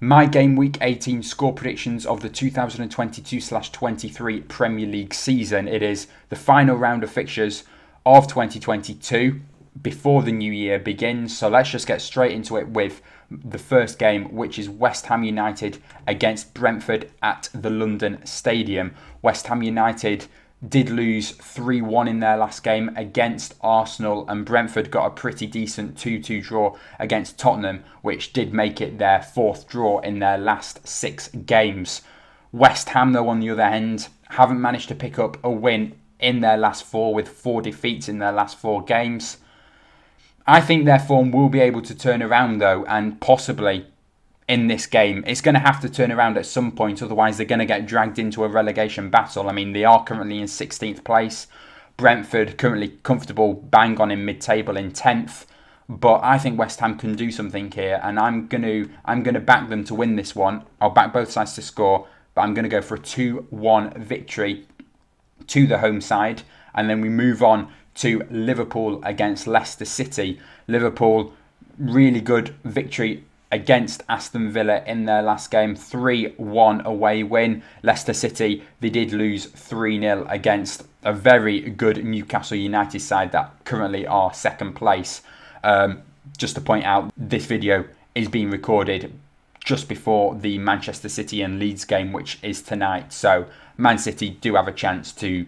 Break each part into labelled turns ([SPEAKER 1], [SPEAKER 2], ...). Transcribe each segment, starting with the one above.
[SPEAKER 1] My Game Week 18 score predictions of the 2022/23 Premier League season. It is the final round of fixtures of 2022 before the new year begins. So let's just get straight into it with the first game, which is West Ham United against Brentford at the London Stadium. West Ham United did lose 3-1 in their last game against Arsenal, and Brentford got a pretty decent 2-2 draw against Tottenham, which did make it their fourth draw in their last 6 games. West Ham, though, on the other hand, haven't managed to pick up a win in their last 4, with 4 defeats in their last 4 games. I think their form will be able to turn around, though, and possibly in this game. It's going to have to turn around at some point, otherwise they're going to get dragged into a relegation battle. I mean, they are currently in 16th place. Brentford currently comfortable, bang on in mid-table in 10th. But I think West Ham can do something here, and I'm going to back them to win this one. I'll back both sides to score, but I'm going to go for a 2-1 victory to the home side. And then we move on to Liverpool against Leicester City. Liverpool, really good victory against Aston Villa in their last game, 3-1 away win. Leicester City, they did lose 3-0 against a very good Newcastle United side that currently are second place. Just to point out, this video is being recorded just before the Manchester City and Leeds game, which is tonight. So Man City do have a chance to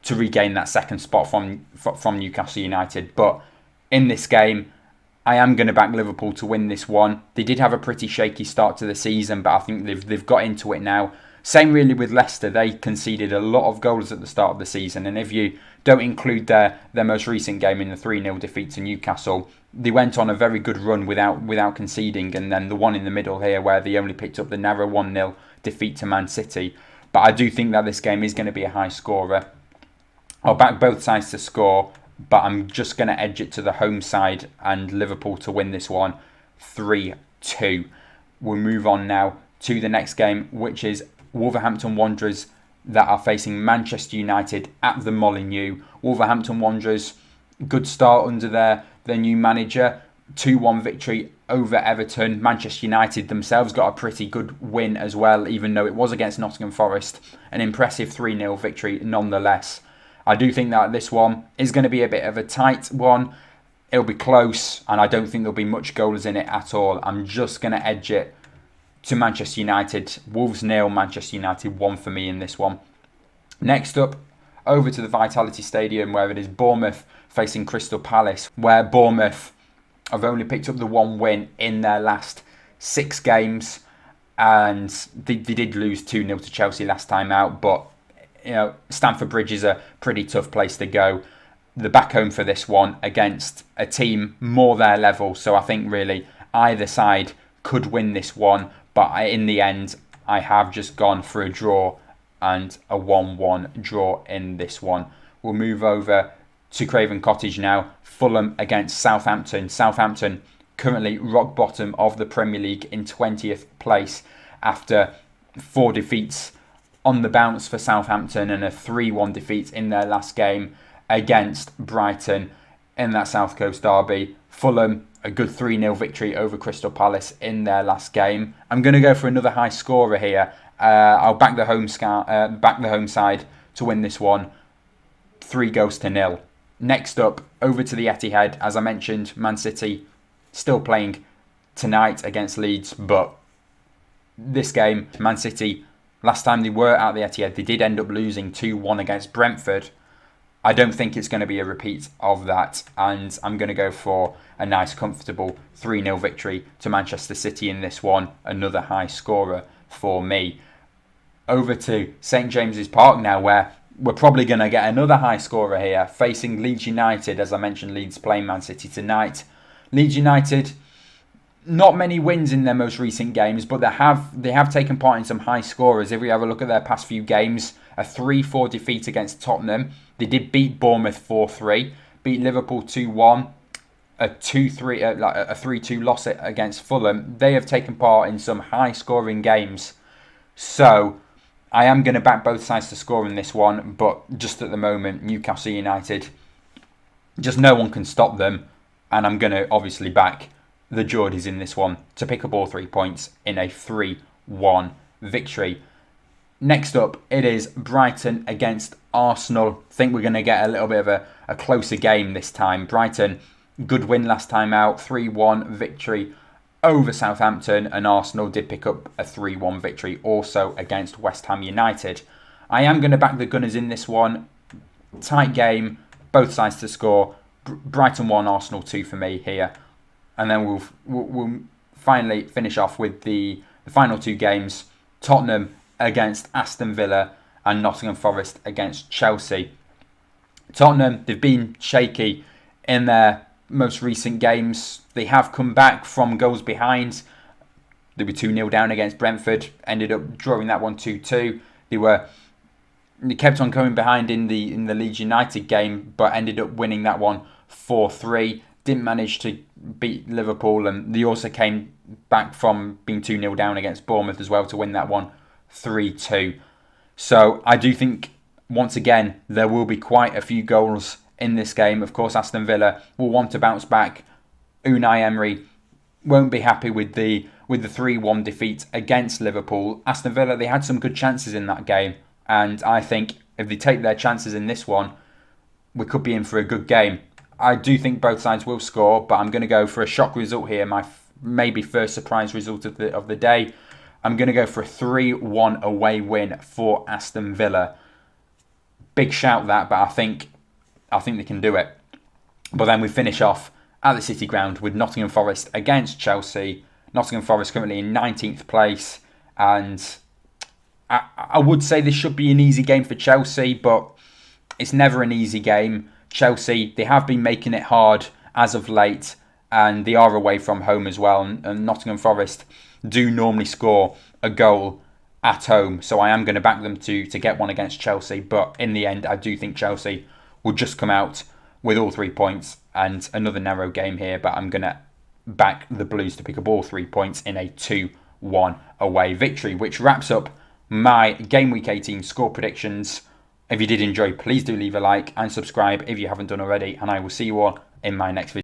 [SPEAKER 1] regain that second spot from Newcastle United. But in this game, I am going to back Liverpool to win this one. They did have a pretty shaky start to the season, but I think they've got into it now. Same really with Leicester. They conceded a lot of goals at the start of the season, and if you don't include their most recent game in the 3-0 defeat to Newcastle, they went on a very good run without conceding, and then the one in the middle here where they only picked up the narrow 1-0 defeat to Man City. But I do think that this game is going to be a high scorer. I'll back both sides to score, but I'm just going to edge it to the home side and Liverpool to win this one 3-2. We'll move on now to the next game, which is Wolverhampton Wanderers that are facing Manchester United at the Molineux. Wolverhampton Wanderers, good start under their new manager. 2-1 victory over Everton. Manchester United themselves got a pretty good win as well, even though it was against Nottingham Forest. An impressive 3-0 victory nonetheless. I do think that this one is going to be a bit of a tight one. It'll be close, and I don't think there'll be much goals in it at all. I'm just going to edge it to Manchester United. Wolves 0, Manchester United 1 for me in this one. Next up, over to the Vitality Stadium, where it is Bournemouth facing Crystal Palace, where Bournemouth have only picked up the 1 win in their last 6 games, and they did lose 2-0 to Chelsea last time out, but you know, Stamford Bridge is a pretty tough place to go. The back home for this one against a team more their level. So I think really either side could win this one. But in the end, I have just gone for a draw and a 1-1 draw in this one. We'll move over to Craven Cottage now. Fulham against Southampton. Southampton currently rock bottom of the Premier League in 20th place after 4 defeats on the bounce for Southampton and a 3-1 defeat in their last game against Brighton in that South Coast derby. Fulham, a good 3-0 victory over Crystal Palace in their last game. I'm going to go for another high scorer here. I'll back the home side to win this one 3-0. Next up, over to the Etihad. As I mentioned, Man City still playing tonight against Leeds, but this game, Man City, last time they were at the Etihad, they did end up losing 2-1 against Brentford. I don't think it's going to be a repeat of that, and I'm going to go for a nice, comfortable 3-0 victory to Manchester City in this one. Another high scorer for me. Over to St James's Park now, where we're probably going to get another high scorer here, facing Leeds United. As I mentioned, Leeds playing Man City tonight. Leeds United, not many wins in their most recent games, but they have taken part in some high scorers. If we have a look at their past few games, a 3-4 defeat against Tottenham. They did beat Bournemouth 4-3, beat Liverpool 2-1, a 3-2 loss against Fulham. They have taken part in some high scoring games. So I am going to back both sides to score in this one, but just at the moment, Newcastle United, just no one can stop them, and I'm going to obviously back the Geordies in this one to pick up all 3 points in a 3-1 victory. Next up, it is Brighton against Arsenal. I think we're going to get a little bit of a closer game this time. Brighton, good win last time out, 3-1 victory over Southampton, and Arsenal did pick up a 3-1 victory also against West Ham United. I am going to back the Gunners in this one. Tight game, both sides to score. Brighton 1, Arsenal 2 for me here. And then we'll finally finish off with the final 2 games. Tottenham against Aston Villa and Nottingham Forest against Chelsea. Tottenham, they've been shaky in their most recent games. They have come back from goals behind. They were 2-0 down against Brentford, ended up drawing that one 2-2. They kept on coming behind in the Leeds United game, but ended up winning that one 4-3. Didn't manage to beat Liverpool, and they also came back from being 2-0 down against Bournemouth as well to win that one 3-2. So I do think, once again, there will be quite a few goals in this game. Of course, Aston Villa will want to bounce back. Unai Emery won't be happy with the 3-1 defeat against Liverpool. Aston Villa, they had some good chances in that game, and I think if they take their chances in this one, we could be in for a good game. I do think both sides will score, but I'm going to go for a shock result here. My maybe first surprise result of the day. I'm going to go for a 3-1 away win for Aston Villa. Big shout that, but I think they can do it. But then we finish off at the City Ground with Nottingham Forest against Chelsea. Nottingham Forest currently in 19th place, and I would say this should be an easy game for Chelsea, but it's never an easy game. Chelsea, they have been making it hard as of late, and they are away from home as well. And Nottingham Forest do normally score a goal at home, so I am going to back them to get one against Chelsea. But in the end, I do think Chelsea will just come out with all 3 points, and another narrow game here. But I'm going to back the Blues to pick up all 3 points in a 2-1 away victory, which wraps up my Game Week 18 score predictions. If you did enjoy, please do leave a like and subscribe if you haven't done already, and I will see you all in my next video.